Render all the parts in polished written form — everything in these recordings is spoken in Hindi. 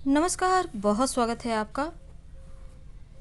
नमस्कार, बहुत स्वागत है आपका।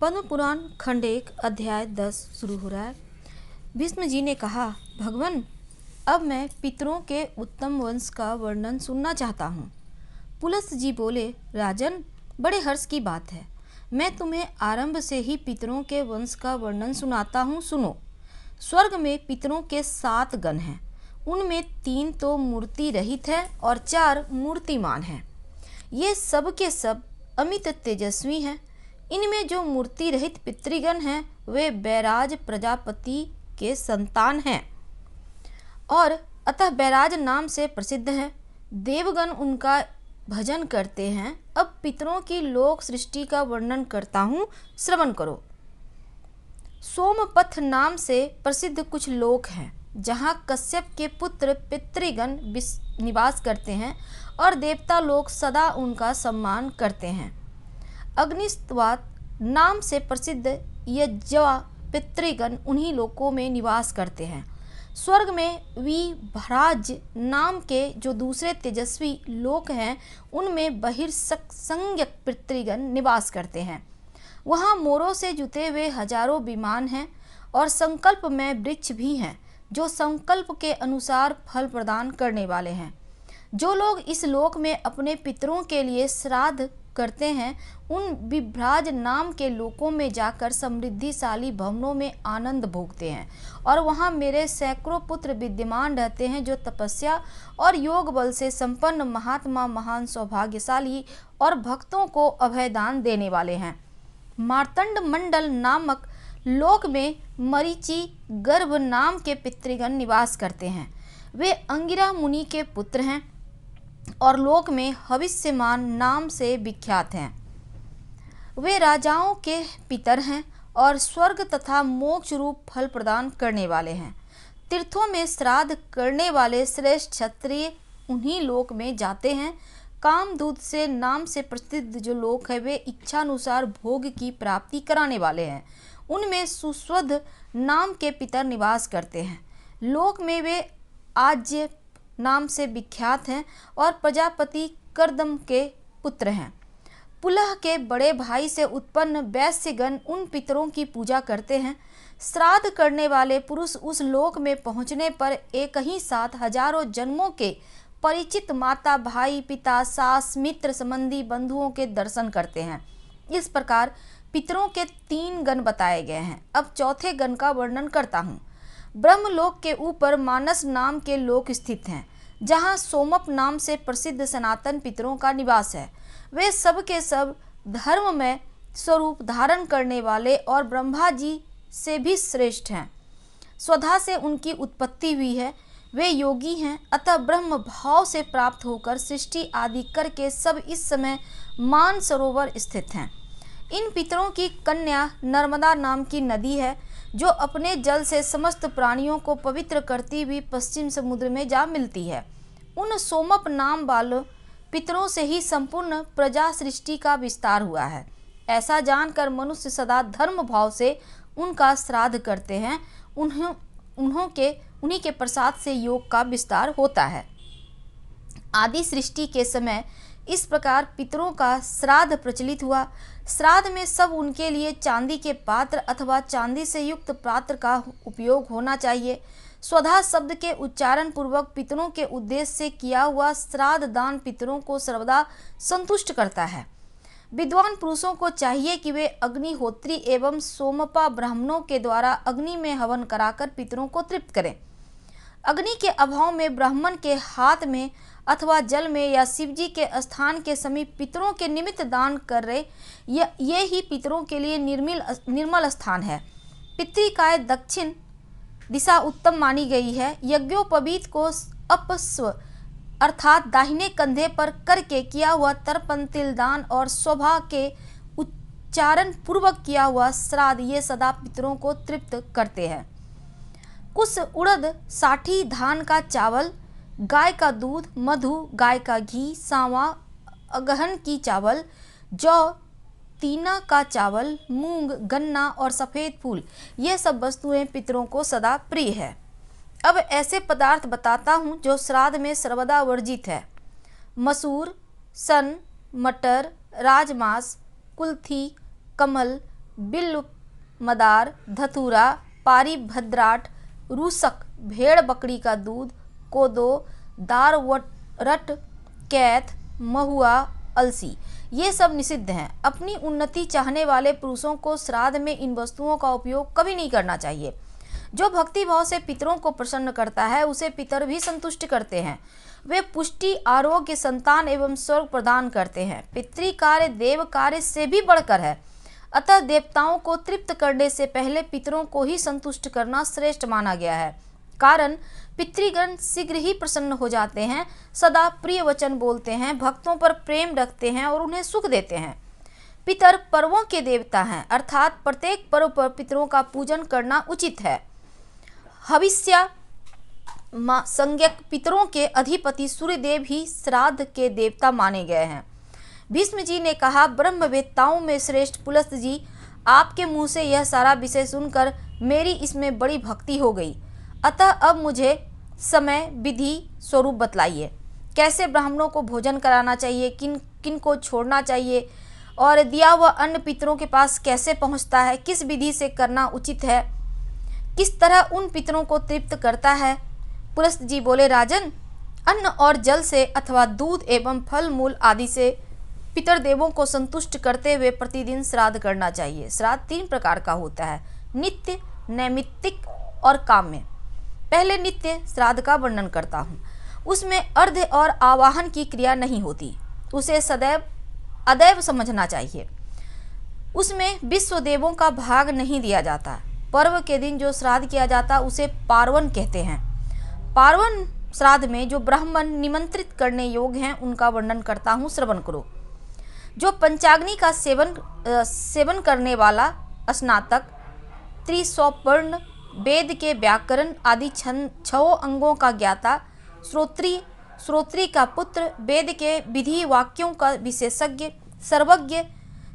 पद्म पुराण खंड 1 अध्याय 10 शुरू हो रहा है। भीष्म जी ने कहा, भगवान, अब मैं पितरों के उत्तम वंश का वर्णन सुनना चाहता हूँ। पुलस्त जी बोले, राजन, बड़े हर्ष की बात है। मैं तुम्हें आरंभ से ही पितरों के वंश का वर्णन सुनाता हूँ, सुनो। स्वर्ग में पितरों के 7 गण हैं। उनमें 3 तो मूर्ति रहित है और 4 मूर्तिमान हैं। ये सब के सब अमित तेजस्वी हैं। इनमें जो मूर्ति रहित पितृगण हैं वे बैराज प्रजापति के संतान हैं और अतः बैराज नाम से प्रसिद्ध हैं। देवगण उनका भजन करते हैं। अब पितरों की लोक सृष्टि का वर्णन करता हूँ, श्रवण करो। सोमपथ नाम से प्रसिद्ध कुछ लोक हैं जहाँ कश्यप के पुत्र पितृगण निवास करते हैं और देवता लोग सदा उनका सम्मान करते हैं। अग्निस्त्वात नाम से प्रसिद्ध यज्वा पितृगण उन्हीं लोकों में निवास करते हैं। स्वर्ग में विभ्राज नाम के जो दूसरे तेजस्वी लोक हैं उनमें बहिर्संज्ञक पितृगण निवास करते हैं। वहाँ मोरों से जुते हुए हजारों विमान हैं और संकल्प में वृक्ष भी हैं जो संकल्प के अनुसार फल प्रदान करने वाले हैं। जो लोग इस लोक में अपने पितरों के लिए श्राद्ध करते हैं उन विभ्राज नाम के लोकों में जाकर समृद्धिशाली भवनों में आनंद भोगते हैं और वहाँ मेरे सैकड़ों पुत्र विद्यमान रहते हैं जो तपस्या और योग बल से संपन्न महात्मा, महान, सौभाग्यशाली और भक्तों को अभयदान देने वाले हैं। मार्तंड मंडल नामक लोक में मरीचि गर्भ नाम के पितृगण निवास करते हैं। वे अंगिरा मुनि के पुत्र हैं और लोक में हविष्यमान नाम से विख्यात हैं। वे राजाओं के पितर हैं और स्वर्ग तथा मोक्ष रूप फल प्रदान करने वाले हैं। तीर्थों में श्राद्ध करने वाले श्रेष्ठ क्षत्रिय उन्हीं लोक में जाते हैं। कामदूत से नाम से प्रसिद्ध जो लोक है वे इच्छानुसार भोग की प्राप्ति कराने वाले हैं। उनमें सुस्वध नाम के पितर निवास करते हैं। लोक में वे आज्य नाम से विख्यात हैं और प्रजापति कर्दम के पुत्र हैं। पुलह के बड़े भाई से उत्पन्न वैश्यगण उन पितरों की पूजा करते हैं। श्राद्ध करने वाले पुरुष उस लोक में पहुँचने पर एक ही साथ हजारों जन्मों के परिचित माता, भाई, पिता, सास, मित्र, संबंधी, बंधुओं के दर्शन करते हैं। इस प्रकार पितरों के 3 गण बताए गए हैं। अब चौथे गण का वर्णन करता हूँ। ब्रह्मलोक के ऊपर मानस नाम के लोक स्थित हैं जहाँ सोमप नाम से प्रसिद्ध सनातन पितरों का निवास है। वे सब के सब धर्म में स्वरूप धारण करने वाले और ब्रह्मा जी से भी श्रेष्ठ हैं। स्वधा से उनकी उत्पत्ति हुई है। वे योगी हैं, अतः ब्रह्म भाव से प्राप्त होकर सृष्टि आदि करके सब इस समय मान सरोवर स्थित हैं। इन पितरों की कन्या नर्मदा नाम की नदी है जो अपने जल से समस्त प्राणियों को पवित्र करती हुई पश्चिम समुद्र में जा मिलती है। उन सोमप नाम वाले पितरों से ही संपूर्ण प्रजा सृष्टि का विस्तार हुआ है। ऐसा जानकर मनुष्य सदा धर्म भाव से उनका श्राद्ध करते हैं। उन्हीं के प्रसाद से योग का विस्तार होता है। आदि सृष्टि के समय इस प्रकार पितरों का श्राद्ध प्रचलित हुआ। श्राद्ध में सब उनके लिए चांदी के पात्र अथवा चांदी से युक्त पात्र का उपयोग होना चाहिए। स्वधा शब्द के उच्चारण पूर्वक पितरों के उद्देश्य से किया हुआ श्राद्ध दान पितरों को सर्वदा संतुष्ट करता है। विद्वान पुरुषों को चाहिए कि वे अग्निहोत्री एवं सोमपा ब्राह्मणों के द्वारा अग्नि में हवन कराकर पितरों को तृप्त करें। अग्नि के अभाव में ब्राह्मण के हाथ में अथवा जल में या शिवजी के स्थान के समीप पितरों के निमित्त दान कर रहे ये ही पितरों के लिए निर्मल स्थान है। पितृकाय दक्षिण दिशा उत्तम मानी गई है। यज्ञोपवीत को अपस्व अर्थात दाहिने कंधे पर करके किया हुआ तर्पण, तिलदान और शोभा के उच्चारण पूर्वक किया हुआ श्राद्ध ये सदा पितरों को तृप्त करते हैं। कुछ उड़द, साठी धान का चावल, गाय का दूध, मधु, गाय का घी, सांवा, अगहन की चावल, जौ, तीना का चावल, मूंग, गन्ना और सफ़ेद फूल ये सब वस्तुएं पितरों को सदा प्रिय है। अब ऐसे पदार्थ बताता हूँ जो श्राद्ध में सर्वदा वर्जित है। मसूर, सन, मटर, राजमास, कुल्थी, कमल, बिल्व, मदार, धतूरा, पारी भद्राट, रूसक, भेड़ बकरी का दूध, कोदो, दारवट, कैथ, महुआ, अलसी, ये सब निषिद्ध हैं। अपनी उन्नति चाहने वाले पुरुषों को श्राद्ध में इन वस्तुओं का उपयोग कभी नहीं करना चाहिए। जो भक्ति भाव से पितरों को प्रसन्न करता है उसे पितर भी संतुष्ट करते हैं। वे पुष्टि, आरोग्य, संतान एवं स्वर्ग प्रदान करते हैं। पितृ कार्य देव कार्य से भी बढ़कर है। अतः देवताओं को तृप्त करने से पहले पितरों को ही संतुष्ट करना श्रेष्ठ माना गया है। कारण पितृगण शीघ्र ही प्रसन्न हो जाते हैं, सदा प्रिय वचन बोलते हैं, भक्तों पर प्रेम रखते हैं और उन्हें सुख देते हैं। पितर पर्वों के देवता हैं, अर्थात प्रत्येक पर्व पर पितरों का पूजन करना उचित है। हविष्य संज्ञक पितरों के अधिपति सूर्यदेव ही श्राद्ध के देवता माने गए हैं। भीष्म जी ने कहा, ब्रह्मवेत्ताओं में श्रेष्ठ पुलस्त जी, आपके मुंह से यह सारा विषय सुनकर मेरी इसमें बड़ी भक्ति हो गई। अतः अब मुझे समय विधि स्वरूप बतलाइए। कैसे ब्राह्मणों को भोजन कराना चाहिए, किन किन को छोड़ना चाहिए और दिया हुआ अन्न पितरों के पास कैसे पहुंचता है, किस विधि से करना उचित है, किस तरह उन पितरों को तृप्त करता है। पुलस्त जी बोले, राजन, अन्न और जल से अथवा दूध एवं फल मूल आदि से पितर देवों को संतुष्ट करते हुए प्रतिदिन श्राद्ध करना चाहिए। श्राद्ध 3 प्रकार का होता है, नित्य, नैमित्तिक और काम्य। पहले नित्य श्राद्ध का वर्णन करता हूँ। उसमें अर्घ्य और आवाहन की क्रिया नहीं होती, उसे सदैव अदैव समझना चाहिए। उसमें विश्व देवों का भाग नहीं दिया जाता। पर्व के दिन जो श्राद्ध किया जाता उसे पार्वन कहते हैं। पार्वन श्राद्ध में जो ब्राह्मण निमंत्रित करने योग्य हैं उनका वर्णन करता हूँ, श्रवण करो। जो पंचाग्नि का सेवन करने वाला स्नातक, त्रिसौपर्ण, वेद के व्याकरण आदि 6 अंगों का ज्ञाता, श्रोत्री का पुत्र, वेद के विधि वाक्यों का विशेषज्ञ, सर्वज्ञ,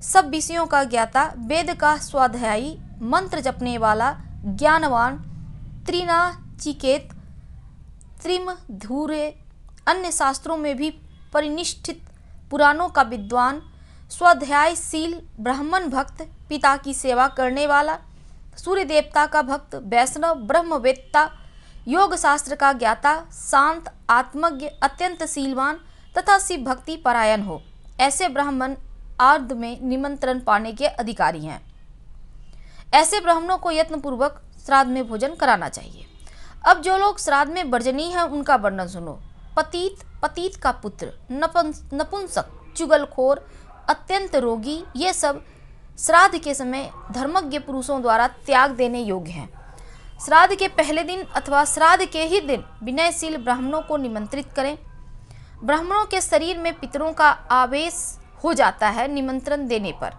सब विषयों का ज्ञाता, वेद का स्वाध्यायी, मंत्र जपने वाला, ज्ञानवान, त्रिनाचिकेत, त्रिमधुरे, अन्य शास्त्रों में भी परिनिष्ठित, पुराणों का विद्वान, स्वाध्यायशील, ब्राह्मण भक्त, पिता की सेवा करने वाला, सूर्य देवता का भक्त, वैष्णव, ब्रह्मवेत्ता, योग शास्त्र का ज्ञाता, शांत, आत्मज्ञ, अत्यंत शीलवान तथा शिव भक्ति परायण हो, ऐसे ब्राह्मण आर्ध में निमंत्रण पाने के अधिकारी हैं। ऐसे ब्राह्मणों को यत्नपूर्वक श्राद्ध में भोजन कराना चाहिए। अब जो लोग श्राद्ध में वर्जनीय हैं उनका वर्णन सुनो। पतित, पतित का पुत्र, नपुंसक, चुगलखोर, अत्यंत रोगी, ये सब श्राद्ध के समय धर्मज्ञ पुरुषों द्वारा त्याग देने योग्य हैं। श्राद्ध के पहले दिन अथवा श्राद्ध के ही दिन विनयशील ब्राह्मणों को निमंत्रित करें। ब्राह्मणों के शरीर में पितरों का आवेश हो जाता है। निमंत्रण देने पर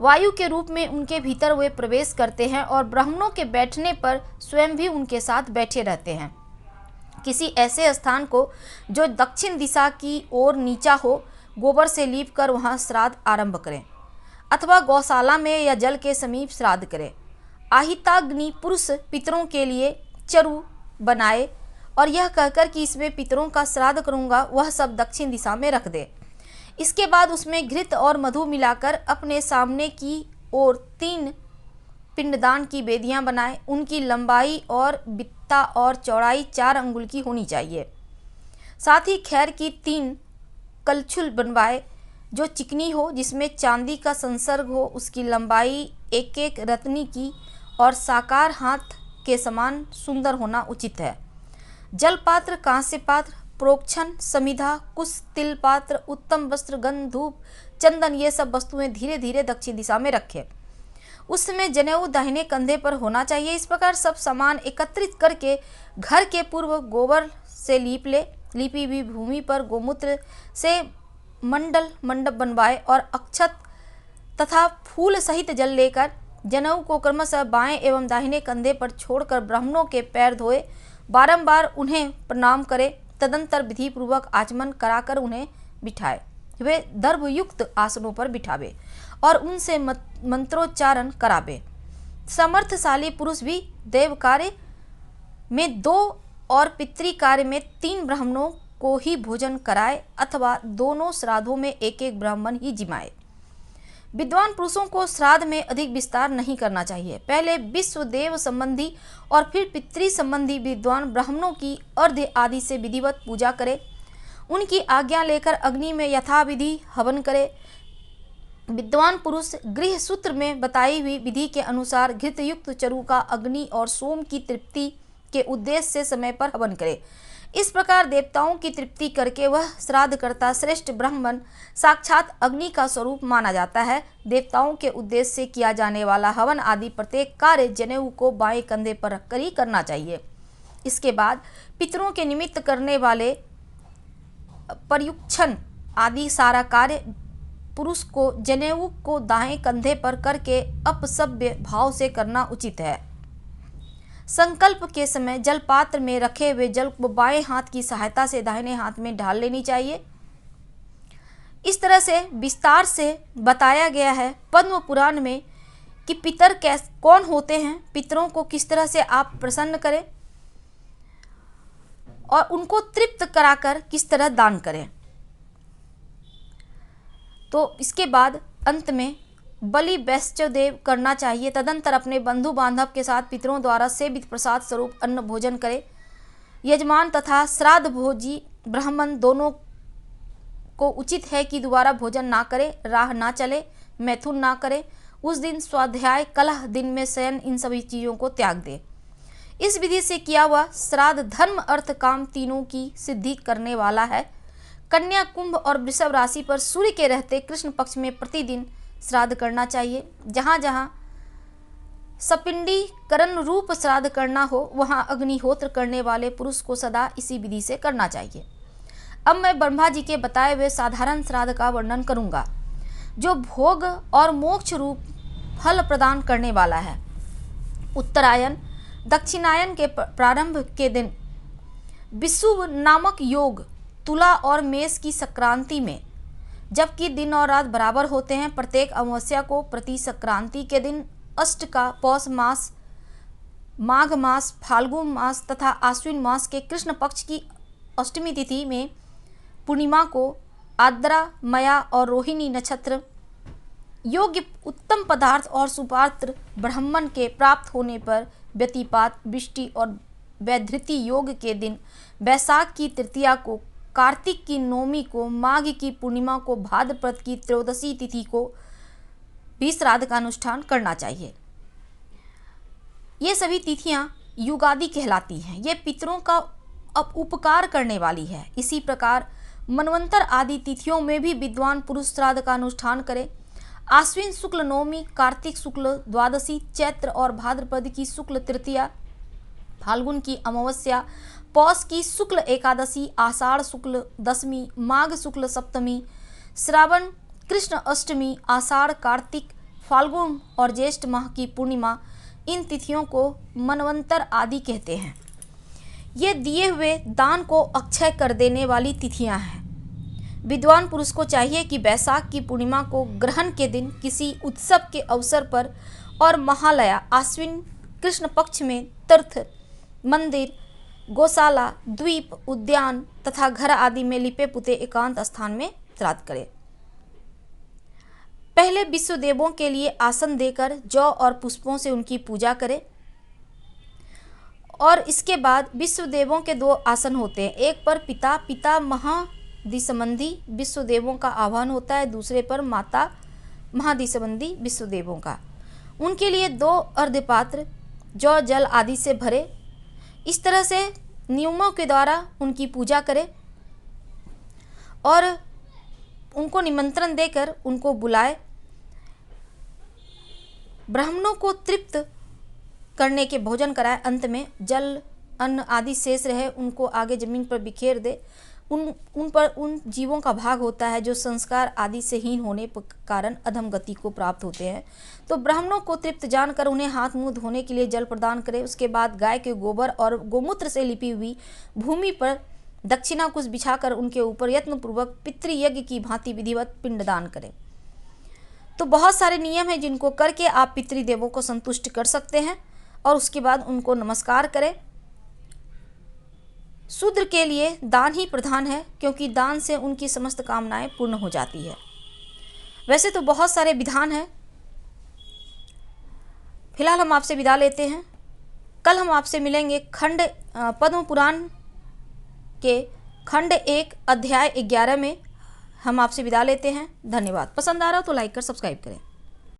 वायु के रूप में उनके भीतर वे प्रवेश करते हैं और ब्राह्मणों के बैठने पर स्वयं भी उनके साथ बैठे रहते हैं। किसी ऐसे स्थान को जो दक्षिण दिशा की ओर नीचा हो, गोबर से लीप कर वहाँ श्राद्ध आरंभ करें अथवा गौशाला में या जल के समीप श्राद्ध करें। आहिताग्नि पुरुष पितरों के लिए चरु बनाए और यह कहकर कि इसमें पितरों का श्राद्ध करूँगा, वह सब दक्षिण दिशा में रख दे। इसके बाद उसमें घृत और मधु मिलाकर अपने सामने की ओर 3 पिंडदान की वेदियां बनाए। उनकी लंबाई और बित्ता और चौड़ाई 4 अंगुल की होनी चाहिए। साथ ही खैर की 3 कलछुल बनवाए जो चिकनी हो, जिसमें चांदी का संसर्ग हो। उसकी लंबाई 1-1 रत्नी की और साकार हाथ के समान सुंदर होना उचित है। जल पात्र, कांस्य पात्र, प्रोक्षण, समिधा, कुश, तिल पात्र, उत्तम वस्त्र, गंध, धूप, चंदन, ये सब वस्तुएं धीरे धीरे दक्षिण दिशा में रखें। उस समय जनेऊ दाहिने कंधे पर होना चाहिए। इस प्रकार सब सामान एकत्रित करके घर के पूर्व गोबर से लीपी हुई भूमि पर गोमूत्र से मंडप बनवाए और अक्षत तथा फूल सहित जल लेकर जनेऊ को क्रमशः बाएं एवं दाहिने कंधे पर छोड़कर ब्राह्मणों के पैर धोए, बारंबार उन्हें प्रणाम करे। तदंतर विधि पूर्वक आचमन कराकर उन्हें बिठाए। वे दर्भयुक्त आसनों पर बिठावे और उनसे मंत्रोच्चारण करावे। समर्थशाली पुरुष भी देव कार्य में 2 और पितृ कार्य में 3 ब्राह्मणों को ही भोजन कराए अथवा दोनों श्राद्धों में एक एक ब्राह्मण ही जिमाए। विद्वान पुरुषों को श्राद्ध में अधिक विस्तार नहीं करना चाहिए। पहले विश्व देव संबंधी और फिर पितृ संबंधी विद्वान ब्राह्मणों की अर्घ्य आदि से विधिवत पूजा करे, उनकी आज्ञा लेकर अग्नि में यथाविधि हवन करे। विद्वान पुरुष गृह सूत्र में बताई हुई विधि के अनुसार घृतयुक्त चरु का अग्नि और सोम की तृप्ति के उद्देश्य से समय पर हवन करे। इस प्रकार देवताओं की तृप्ति करके वह श्राद्ध करता श्रेष्ठ ब्राह्मण साक्षात अग्नि का स्वरूप माना जाता है। देवताओं के उद्देश्य से किया जाने वाला हवन आदि प्रत्येक कार्य जनेऊ को बाएं कंधे पर रखकर ही करना चाहिए। इसके बाद पितरों के निमित्त करने वाले पर्युक्षण आदि सारा कार्य पुरुष को जनेऊ को दाएं कंधे पर करके अपसभ्य भाव से करना उचित है। संकल्प के समय जल पात्र में रखे हुए जल को बाएं हाथ की सहायता से दाहिने हाथ में ढाल लेनी चाहिए। इस तरह से विस्तार से बताया गया है पद्म पुराण में कि पितर कौन होते हैं, पितरों को किस तरह से आप प्रसन्न करें और उनको तृप्त कराकर किस तरह दान करें। तो इसके बाद अंत में बलि वैश्चदेव करना चाहिए। तदंतर अपने बंधु बांधव के साथ पितरों द्वारा सेवित प्रसाद स्वरूप अन्न भोजन करे। यजमान तथा श्राद्ध भोजी ब्राह्मण दोनों को उचित है कि दोबारा भोजन ना करे, राह ना चले, मैथुन ना करे। उस दिन स्वाध्याय, कलह, दिन में शयन, इन सभी चीज़ों को त्याग दे। इस विधि से किया हुआ श्राद्ध धर्म अर्थ काम तीनों की सिद्धि करने वाला है। कन्या, कुंभ और वृषभ राशि पर सूर्य के रहते कृष्ण पक्ष में प्रतिदिन श्राद्ध करना चाहिए। जहाँ जहाँ सपिंडीकरण रूप श्राद्ध करना हो वहाँ अग्निहोत्र करने वाले पुरुष को सदा इसी विधि से करना चाहिए। अब मैं ब्रह्मा जी के बताए हुए साधारण श्राद्ध का वर्णन करूँगा जो भोग और मोक्ष रूप फल प्रदान करने वाला है। उत्तरायण दक्षिणायन के प्रारंभ के दिन विषुव नामक योग तुला और मेष की संक्रांति में, जबकि दिन और रात बराबर होते हैं। प्रत्येक अमावस्या को प्रति संक्रांति के दिन अष्ट का पौष मास, माघ मास, फाल्गुन मास तथा आश्विन मास के कृष्ण पक्ष की अष्टमी तिथि में पूर्णिमा को आद्रा, मया और रोहिणी नक्षत्र योग्य उत्तम पदार्थ और सुपात्र ब्राह्मण के प्राप्त होने पर व्यतिपात, वृष्टि और वैधृति योग के दिन, वैशाख की तृतीया को, कार्तिक की नौमी को, माघ की पूर्णिमा को, भाद्रपद की त्रयोदशी तिथि को भी श्राद्ध का अनुष्ठान करना चाहिए। ये सभी तिथियां युगादि कहलाती हैं। ये पितरों का उपकार करने वाली है। इसी प्रकार मनवंतर आदि तिथियों में भी विद्वान पुरुष श्राद्ध का अनुष्ठान करें। आश्विन शुक्ल नवमी, कार्तिक शुक्ल द्वादशी, चैत्र और भाद्रपद की शुक्ल तृतीया, फाल्गुन की अमावस्या, पौष की शुक्ल एकादशी, आषाढ़ शुक्ल दशमी, माघ शुक्ल सप्तमी, श्रावण कृष्ण अष्टमी, आषाढ़, कार्तिक, फाल्गुन और ज्येष्ठ माह की पूर्णिमा, इन तिथियों को मनवंतर आदि कहते हैं। ये दिए हुए दान को अक्षय कर देने वाली तिथियां हैं। विद्वान पुरुष को चाहिए कि वैशाख की पूर्णिमा को ग्रहण के दिन किसी उत्सव के अवसर पर और महालया आश्विन कृष्ण पक्ष में तीर्थ, मंदिर, गौशाला, द्वीप, उद्यान तथा घर आदि में लिपे पुते एकांत स्थान में श्राद्ध करे। पहले विश्व देवों के लिए आसन देकर जौ और पुष्पों से उनकी पूजा करें और इसके बाद विश्व देवों के दो आसन होते हैं। एक पर पिता महादिसंबंधी विश्व देवों का आह्वान होता है, दूसरे पर माता महादिसंबंधी विश्व देवों का। उनके लिए 2 अर्घ्यपात्र जौ जल आदि से भरे। इस तरह से नियमों के द्वारा उनकी पूजा करें और उनको निमंत्रण देकर उनको बुलाए। ब्राह्मणों को तृप्त करने के भोजन कराए। अंत में जल अन्न आदि शेष रहे उनको आगे जमीन पर बिखेर दे। उन जीवों का भाग होता है जो संस्कार आदि से हीन होने के कारण अधम गति को प्राप्त होते हैं। तो ब्राह्मणों को तृप्त जानकर उन्हें हाथ मुंह धोने के लिए जल प्रदान करें। उसके बाद गाय के गोबर और गोमूत्र से लिपी हुई भूमि पर दक्षिणा कुश बिछाकर उनके ऊपर यत्नपूर्वक पितृयज्ञ की भांति विधिवत पिंडदान करें। तो बहुत सारे नियम हैं जिनको करके आप पितृदेवों को संतुष्ट कर सकते हैं और उसके बाद उनको नमस्कार करें। शूद्र के लिए दान ही प्रधान है, क्योंकि दान से उनकी समस्त कामनाएं पूर्ण हो जाती है। वैसे तो बहुत सारे विधान हैं। फिलहाल हम आपसे विदा लेते हैं। कल हम आपसे मिलेंगे पद्म पुराण के खंड 1 अध्याय 11 में। हम आपसे विदा लेते हैं। धन्यवाद। पसंद आ रहा हो तो लाइक कर सब्सक्राइब करें।